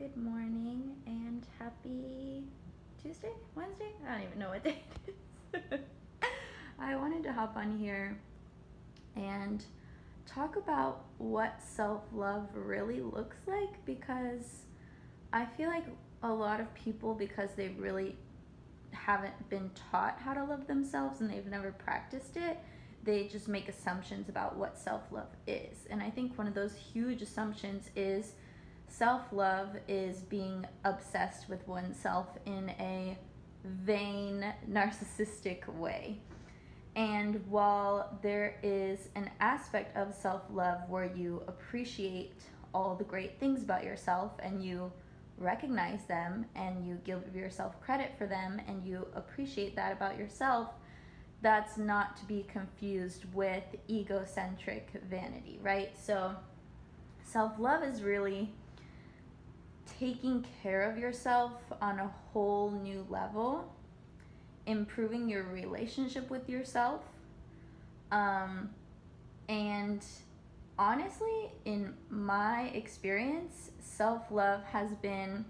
Good morning and happy Tuesday? Wednesday? I don't even know what day it is. I wanted to hop on here and talk about what self-love really looks like, because I feel like a lot of people, because they really haven't been taught how to love themselves and they've never practiced it, they just make assumptions about what self-love is. And I think one of those huge assumptions is self-love is being obsessed with oneself in a vain, narcissistic way. And while there is an aspect of self-love where you appreciate all the great things about yourself and you recognize them and you give yourself credit for them and you appreciate that about yourself, that's not to be confused with egocentric vanity, right? So self-love is really taking care of yourself on a whole new level, improving your relationship with yourself, and honestly, in my experience, self-love has been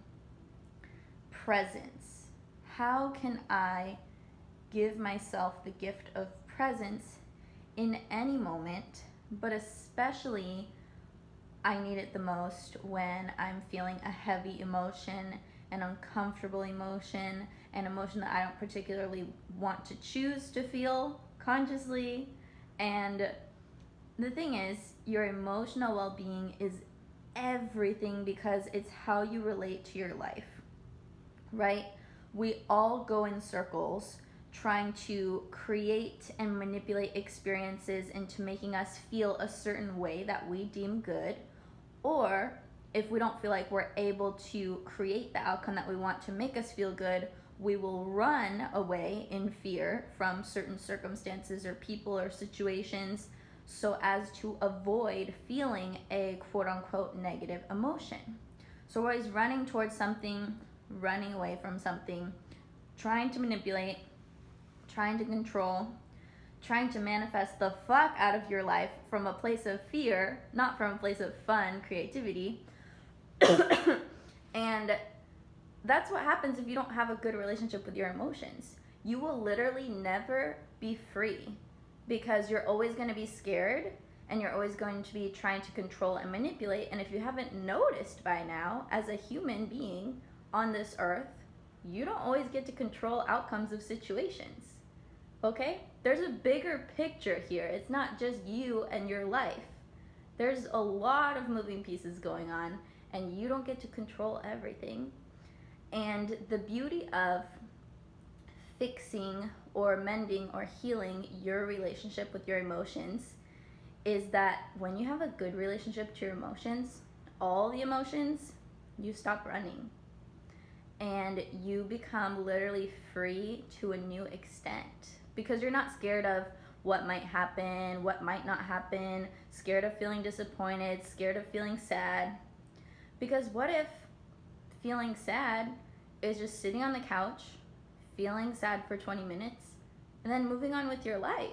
presence. How can I give myself the gift of presence in any moment, but especially I need it the most when I'm feeling a heavy emotion, an uncomfortable emotion, an emotion that I don't particularly want to choose to feel consciously. And the thing is, your emotional well-being is everything, because it's how you relate to your life, right? We all go in circles trying to create and manipulate experiences into making us feel a certain way that we deem good. Or if we don't feel like we're able to create the outcome that we want to make us feel good, we will run away in fear from certain circumstances or people or situations so as to avoid feeling a quote unquote negative emotion. So we're always running towards something, running away from something, trying to manipulate, trying to control, trying to manifest the fuck out of your life from a place of fear, not from a place of fun, creativity. And that's what happens if you don't have a good relationship with your emotions. You will literally never be free, because you're always going to be scared and you're always going to be trying to control and manipulate. And if you haven't noticed by now, as a human being on this earth, you don't always get to control outcomes of situations. Okay? There's a bigger picture here. It's not just you and your life. There's a lot of moving pieces going on, and you don't get to control everything. And the beauty of fixing or mending or healing your relationship with your emotions is that when you have a good relationship to your emotions, all the emotions, you stop running. And you become literally free to a new extent, because you're not scared of what might happen, what might not happen, scared of feeling disappointed, scared of feeling sad. Because what if feeling sad is just sitting on the couch, feeling sad for 20 minutes, and then moving on with your life?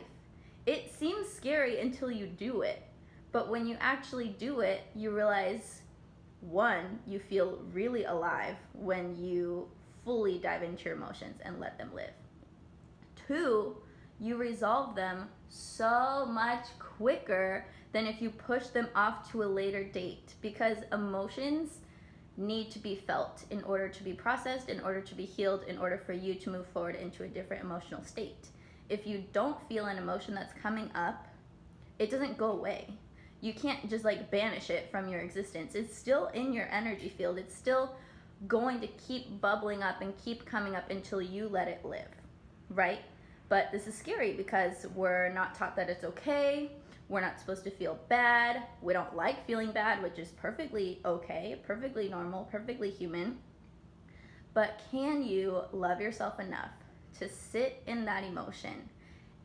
It seems scary until you do it. But when you actually do it, you realize, one, you feel really alive when you fully dive into your emotions and let them live. Two, you resolve them so much quicker than if you push them off to a later date, because emotions need to be felt in order to be processed, in order to be healed, in order for you to move forward into a different emotional state. If you don't feel an emotion that's coming up, it doesn't go away. You can't just like banish it from your existence. It's still in your energy field. It's still going to keep bubbling up and keep coming up until you let it live, right? But this is scary because we're not taught that it's okay. We're not supposed to feel bad. We don't like feeling bad, which is perfectly okay, perfectly normal, perfectly human. But can you love yourself enough to sit in that emotion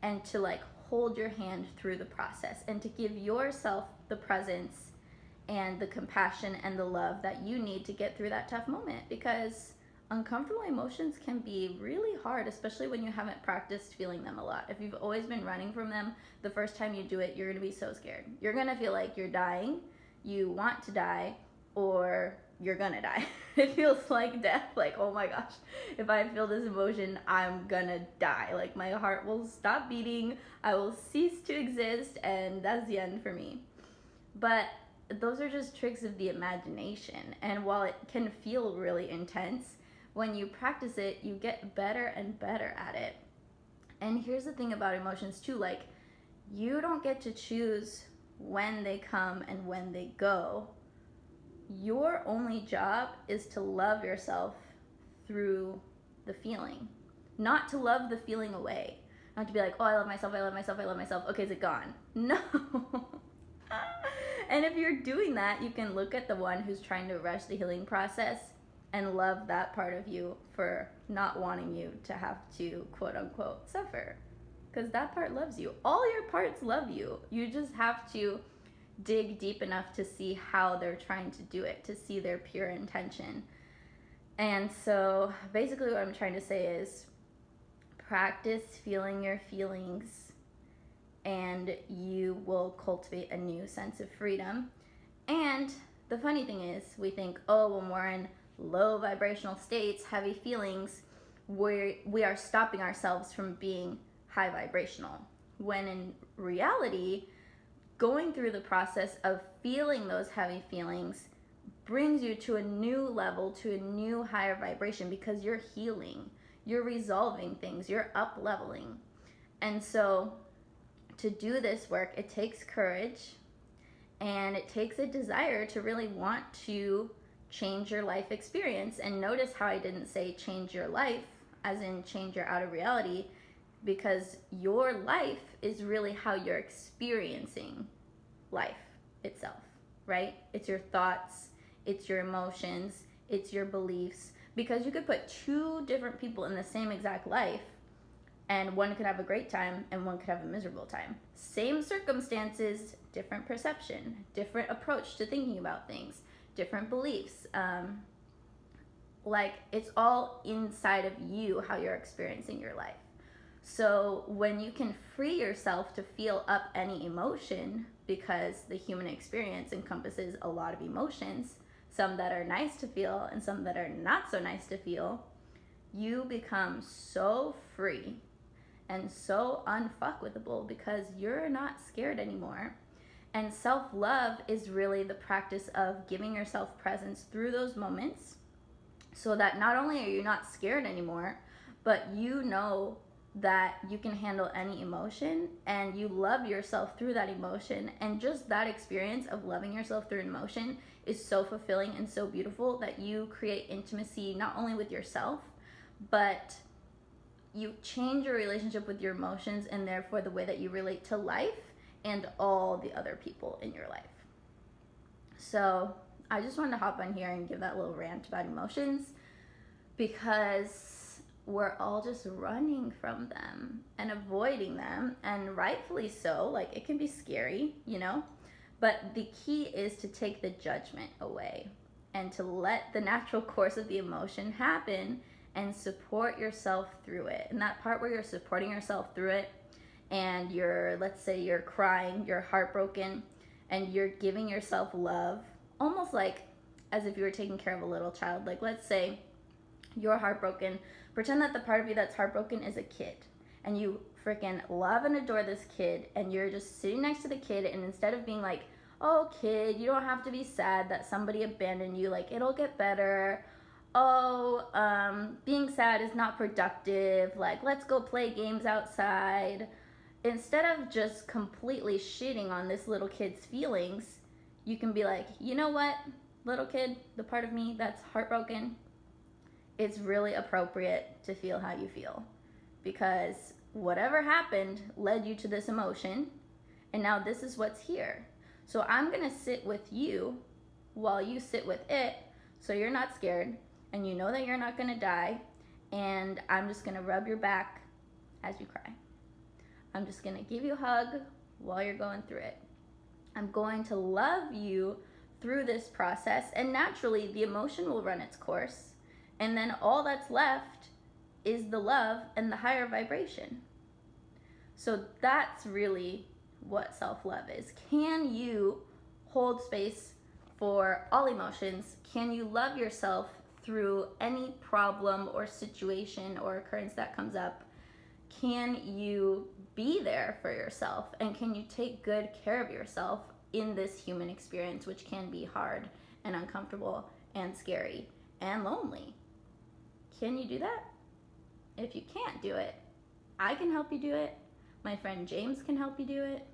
and to like hold your hand through the process and to give yourself the presence and the compassion and the love that you need to get through that tough moment? Because uncomfortable emotions can be really hard, especially when you haven't practiced feeling them a lot. If you've always been running from them, the first time you do it, you're going to be so scared. You're going to feel like you're dying, you want to die, or you're gonna die. It feels like death. Like, oh my gosh, if I feel this emotion, I'm gonna die. Like, my heart will stop beating, I will cease to exist, and that's the end for me. But those are just tricks of the imagination. And while it can feel really intense, when you practice it, you get better and better at it. And here's the thing about emotions too, like, you don't get to choose when they come and when they go. Your only job is to love yourself through the feeling, not to love the feeling away, not to be like, oh, I love myself, I love myself, I love myself, okay, is it gone? No. And if you're doing that, you can look at the one who's trying to rush the healing process and love that part of you for not wanting you to have to, quote unquote, suffer. Because that part loves you. All your parts love you. You just have to dig deep enough to see how they're trying to do it, to see their pure intention. And so basically what I'm trying to say is practice feeling your feelings, and you will cultivate a new sense of freedom. And the funny thing is, we think, oh, when we're in low vibrational states, heavy feelings, we are stopping ourselves from being high vibrational. When in reality, going through the process of feeling those heavy feelings brings you to a new level, to a new higher vibration, because you're healing, you're resolving things, you're up leveling. And so to do this work, it takes courage, and it takes a desire to really want to change your life experience. And notice how I didn't say change your life, as in change your outer reality, because your life is really how you're experiencing life itself, right? It's your thoughts, it's your emotions, it's your beliefs. Because you could put two different people in the same exact life, and one could have a great time and one could have a miserable time. Same circumstances, different perception, different approach to thinking about things, different beliefs. Like, it's all inside of you, how you're experiencing your life. So when you can free yourself to feel up any emotion, because the human experience encompasses a lot of emotions, some that are nice to feel and some that are not so nice to feel, you become so free and so unfuckwithable, because you're not scared anymore. And self-love is really the practice of giving yourself presence through those moments, so that not only are you not scared anymore, but you know that you can handle any emotion, and you love yourself through that emotion. And just that experience of loving yourself through emotion is so fulfilling and so beautiful, that you create intimacy not only with yourself, but you change your relationship with your emotions, and therefore the way that you relate to life and all the other people in your life. So I just wanted to hop on here and give that little rant about emotions, because we're all just running from them and avoiding them, and rightfully so. Like, it can be scary, you know, but the key is to take the judgment away and to let the natural course of the emotion happen and support yourself through it. And that part where you're supporting yourself through it, and you're, let's say you're crying, you're heartbroken, and you're giving yourself love, almost like as if you were taking care of a little child. Like, let's say you're heartbroken. Pretend that the part of you that's heartbroken is a kid, and you freaking love and adore this kid, and you're just sitting next to the kid, and instead of being like, oh kid, you don't have to be sad that somebody abandoned you, like, it'll get better, oh, being sad is not productive, like, let's go play games outside. Instead of just completely shitting on this little kid's feelings, you can be like, you know what, little kid, the part of me that's heartbroken, it's really appropriate to feel how you feel, because whatever happened led you to this emotion, and now this is what's here. So I'm gonna sit with you while you sit with it, so you're not scared, and you know that you're not gonna die, and I'm just gonna rub your back as you cry. I'm just gonna give you a hug while you're going through it. I'm going to love you through this process, and naturally the emotion will run its course, and then all that's left is the love and the higher vibration. So that's really what self-love is. Can you hold space for all emotions. Can you love yourself through any problem or situation or occurrence that comes up? Can you be there for yourself? And can you take good care of yourself in this human experience, which can be hard and uncomfortable and scary and lonely? Can you do that? If you can't do it, I can help you do it. My friend James can help you do it.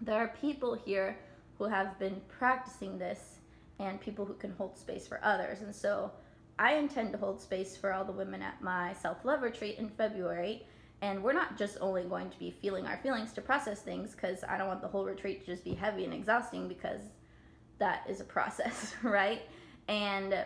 There are people here who have been practicing this and people who can hold space for others. And so I intend to hold space for all the women at my self-love retreat in February. And we're not just only going to be feeling our feelings to process things, because I don't want the whole retreat to just be heavy and exhausting, because that is a process, right? And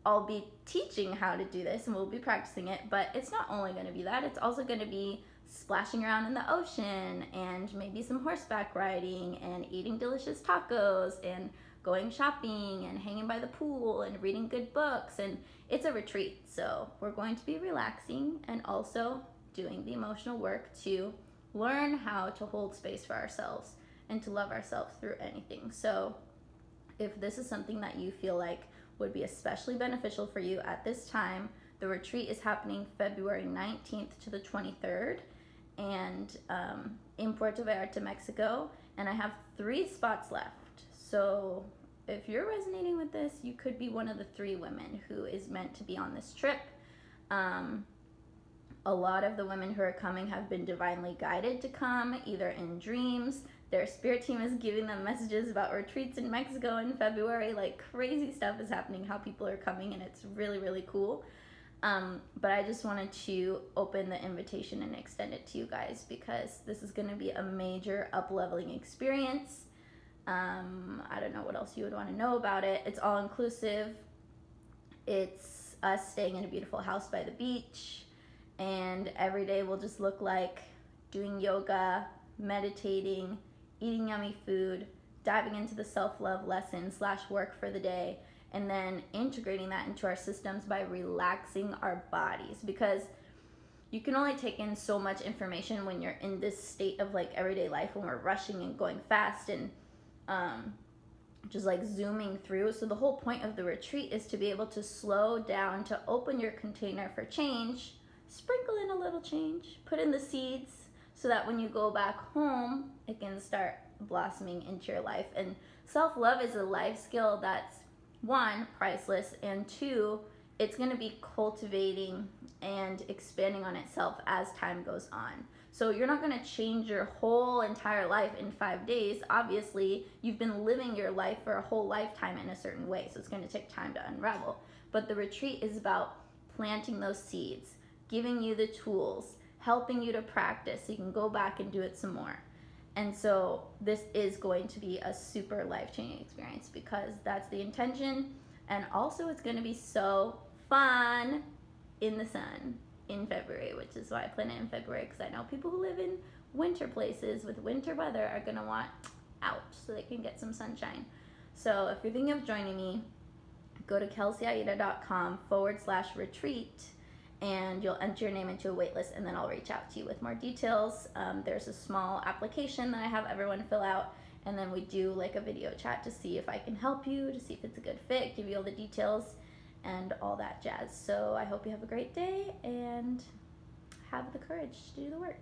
I'll be teaching how to do this and we'll be practicing it, but it's not only going to be that, it's also going to be splashing around in the ocean and maybe some horseback riding and eating delicious tacos and going shopping and hanging by the pool and reading good books. And it's a retreat, so we're going to be relaxing and also doing the emotional work to learn how to hold space for ourselves and to love ourselves through anything. So if this is something that you feel like would be especially beneficial for you at this time, the retreat is happening February 19th to the 23rd and in Puerto Vallarta, Mexico, and I have 3 spots left. So if you're resonating with this, you could be one of the 3 women who is meant to be on this trip. A lot of the women who are coming have been divinely guided to come, either in dreams. Their spirit team is giving them messages about retreats in Mexico in February. Like, crazy stuff is happening, how people are coming, and it's really, really cool. But I just wanted to open the invitation and extend it to you guys, because this is going to be a major up-leveling experience. I don't know what else you would want to know about it. It's all inclusive. It's us staying in a beautiful house by the beach. And every day will just look like doing yoga, meditating, eating yummy food, diving into the self-love lesson / work for the day, and then integrating that into our systems by relaxing our bodies. Because you can only take in so much information when you're in this state of like everyday life, when we're rushing and going fast and just like zooming through. So the whole point of the retreat is to be able to slow down, to open your container for change, sprinkle in a little change, put in the seeds, so that when you go back home, it can start blossoming into your life. And self-love is a life skill that's, 1, priceless, and 2, it's going to be cultivating and expanding on itself as time goes on. So you're not going to change your whole entire life in 5 days. Obviously, you've been living your life for a whole lifetime in a certain way, so it's going to take time to unravel. But the retreat is about planting those seeds, giving you the tools, helping you to practice so you can go back and do it some more. And so this is going to be a super life-changing experience, because that's the intention. And also it's going to be so fun in the sun in February, which is why I plan it in February, because I know people who live in winter places with winter weather are going to want out so they can get some sunshine. So if you're thinking of joining me, go to kelseyayida.com /retreat, and you'll enter your name into a wait list, and then I'll reach out to you with more details. There's a small application that I have everyone fill out, and then we do like a video chat to see if I can help you, to see if it's a good fit, give you all the details and all that jazz. So I hope you have a great day and have the courage to do the work.